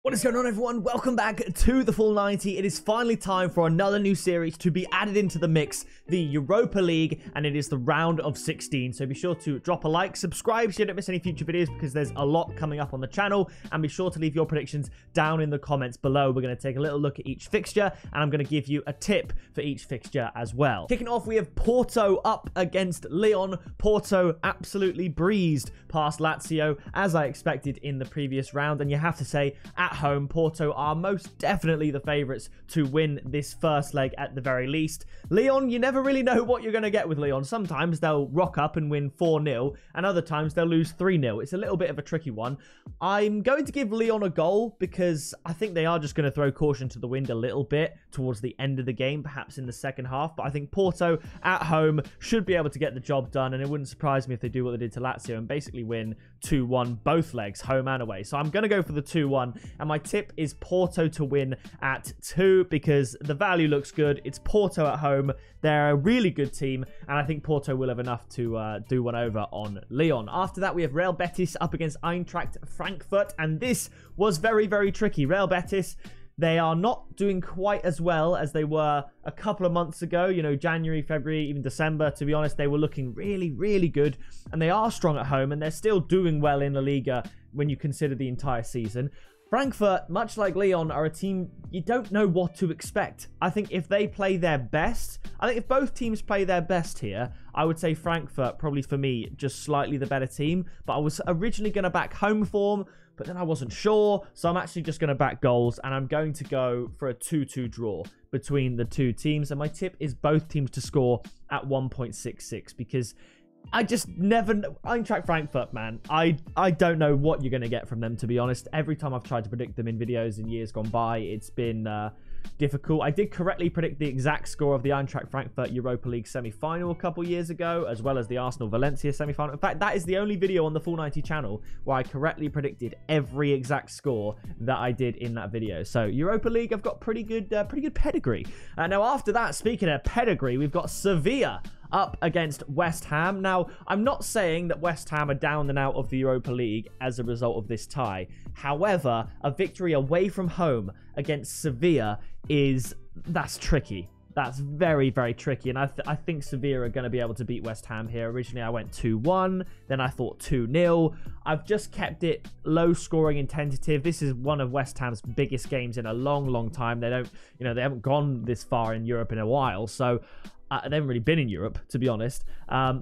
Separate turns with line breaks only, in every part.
What is going on, everyone? Welcome back to the Full 90. It is finally time for another new series to be added into the mix, the Europa League, and it is the round of 16. So be sure to drop a like, subscribe so you don't miss any future videos because there's a lot coming up on the channel, and be sure to leave your predictions down in the comments below. We're going to take a little look at each fixture, and I'm going to give you a tip for each fixture as well. Kicking off, we have Porto up against Lyon. Porto absolutely breezed past Lazio, as I expected in the previous round, and you have to say, at home, Porto are most definitely the favourites to win this first leg at the very least. Lyon, you never really know what you're going to get with Lyon. Sometimes they'll rock up and win 4-0, and other times they'll lose 3-0. It's a little bit of a tricky one. I'm going to give Lyon a goal because I think they are just going to throw caution to the wind a little bit towards the end of the game, perhaps in the second half. But I think Porto at home should be able to get the job done, and it wouldn't surprise me if they do what they did to Lazio and basically win 2-1 both legs, home and away. So I'm going to go for the 2-1, and my tip is Porto to win at 2 because the value looks good. It's Porto at home. They're a really good team, and I think Porto will have enough to do one over on Lyon. After that, we have Real Betis up against Eintracht Frankfurt, and this was very, very tricky. Real Betis, they are not doing quite as well as they were a couple of months ago. You know, January, February, even December, to be honest, they were looking really, really good. And they are strong at home, and they're still doing well in La Liga when you consider the entire season. Frankfurt, much like Lyon, are a team you don't know what to expect. I think if they play their best, I think if both teams play their best here, I would say Frankfurt, probably for me, just slightly the better team. But I was originally going to back home form, but then I wasn't sure. So I'm actually just going to back goals, and I'm going to go for a 2-2 draw between the two teams. And my tip is both teams to score at 1.66 because I just never know. Eintracht Frankfurt, man. I don't know what you're going to get from them, to be honest. Every time I've tried to predict them in videos in years gone by, it's been difficult. I did correctly predict the exact score of the Eintracht Frankfurt Europa League semi-final a couple years ago, as well as the Arsenal-Valencia semi-final. In fact, that is the only video on the Full 90 channel where I correctly predicted every exact score that I did in that video. So Europa League, I've got pretty good pedigree. Now, after that, speaking of pedigree, we've got Sevilla up against West Ham. Now, I'm not saying that West Ham are down and out of the Europa League as a result of this tie. However, a victory away from home against Sevilla that's tricky. That's very, very tricky. And I think Sevilla are going to be able to beat West Ham here. Originally, I went 2-1. Then I thought 2-0. I've just kept it low scoring and tentative. This is one of West Ham's biggest games in a long, long time. They haven't gone this far in Europe in a while. So they haven't really been in Europe, to be honest.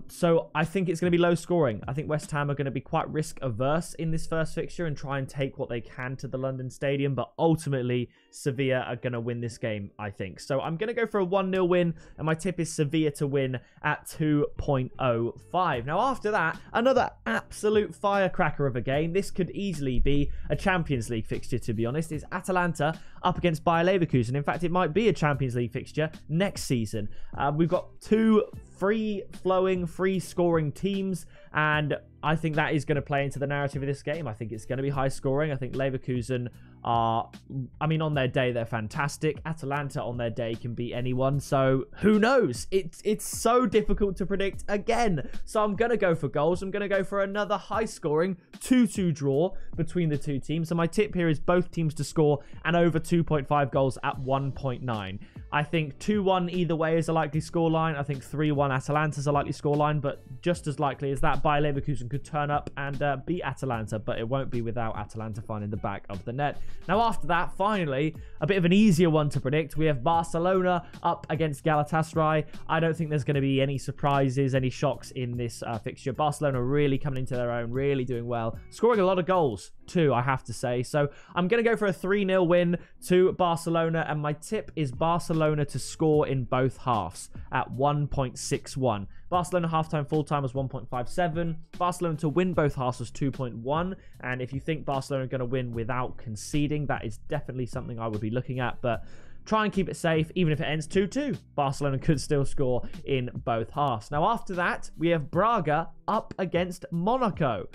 So I think it's going to be low scoring. I think West Ham are going to be quite risk averse in this first fixture and try and take what they can to the London Stadium. But ultimately, Sevilla are going to win this game, I think. So I'm going to go for a 1-0 win. And my tip is Sevilla to win at 2.05. Now, after that, another absolute firecracker of a game. This could easily be a Champions League fixture, to be honest. It's Atalanta up against Bayer Leverkusen. In fact, it might be a Champions League fixture next season. We've got two free-flowing, free-scoring teams, and I think that is going to play into the narrative of this game. I think it's going to be high-scoring. I think Leverkusen are, on their day, they're fantastic. Atalanta on their day can beat anyone, so who knows? It's so difficult to predict again. So I'm going to go for goals. I'm going to go for another high-scoring 2-2 draw between the two teams. So my tip here is both teams to score and over 2.5 goals at 1.9. I think 2-1 either way is a likely scoreline. I think 3-1 Atalanta is a likely scoreline, but just as likely as that, Bayer Leverkusen could turn up and beat Atalanta, but it won't be without Atalanta finding the back of the net. Now, after that, finally, a bit of an easier one to predict. We have Barcelona up against Galatasaray. I don't think there's going to be any surprises, any shocks in this fixture. Barcelona really coming into their own, really doing well, scoring a lot of goals too, I have to say. So I'm going to go for a 3-0 win to Barcelona, and my tip is Barcelona to score in both halves at 1.61. Barcelona halftime, full-time was 1.57. Barcelona to win both halves was 2.1. And if you think Barcelona are going to win without conceding, that is definitely something I would be looking at. But try and keep it safe. Even if it ends 2-2, Barcelona could still score in both halves. Now, after that, we have Braga up against Monaco.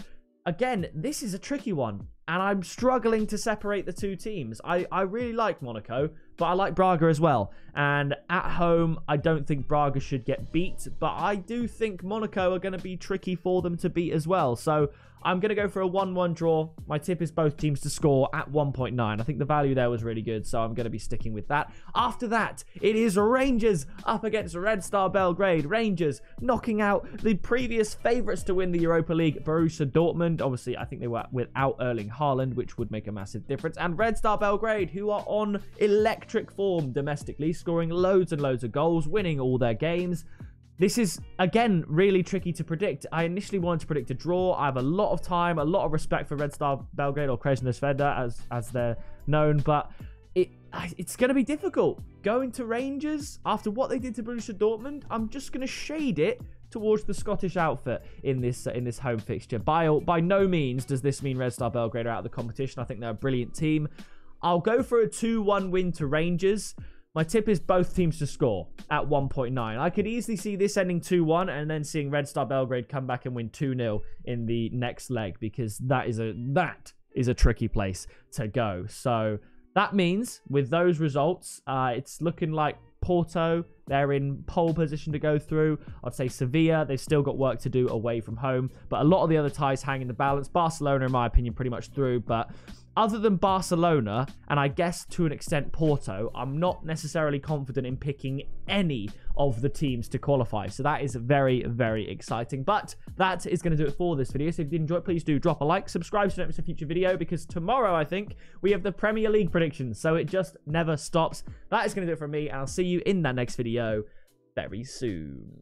Again, this is a tricky one, and I'm struggling to separate the two teams. I really like Monaco, but I like Braga as well. And at home, I don't think Braga should get beat, but I do think Monaco are going to be tricky for them to beat as well. So I'm going to go for a 1-1 draw. My tip is both teams to score at 1.9. I think the value there was really good, so I'm going to be sticking with that. After that, it is Rangers up against Red Star Belgrade. Rangers knocking out the previous favourites to win the Europa League, Borussia Dortmund. Obviously, I think they were without Erling Haaland, which would make a massive difference. And Red Star Belgrade, who are on electric form domestically, scoring loads and loads of goals, winning all their games. This is, again, really tricky to predict. I initially wanted to predict a draw. I have a lot of time, a lot of respect for Red Star Belgrade, or Krasnodar as they're known, but it's going to be difficult. Going to Rangers, after what they did to Borussia Dortmund, I'm just going to shade it towards the Scottish outfit in this home fixture. By no means does this mean Red Star Belgrade are out of the competition. I think they're a brilliant team. I'll go for a 2-1 win to Rangers. My tip is both teams to score at 1.9. I could easily see this ending 2-1 and then seeing Red Star Belgrade come back and win 2-0 in the next leg, because that is a tricky place to go. So that means with those results, it's looking like Porto, they're in pole position to go through. I'd say Sevilla, they've still got work to do away from home, but a lot of the other ties hang in the balance. Barcelona, in my opinion, pretty much through, but other than Barcelona, and I guess to an extent Porto, I'm not necessarily confident in picking any of the teams to qualify. So that is very, very exciting. But that is going to do it for this video. So if you did enjoy it, please do drop a like, subscribe so you don't miss a future video, because tomorrow, I think, we have the Premier League predictions. So it just never stops. That is going to do it from me, and I'll see you in that next video very soon.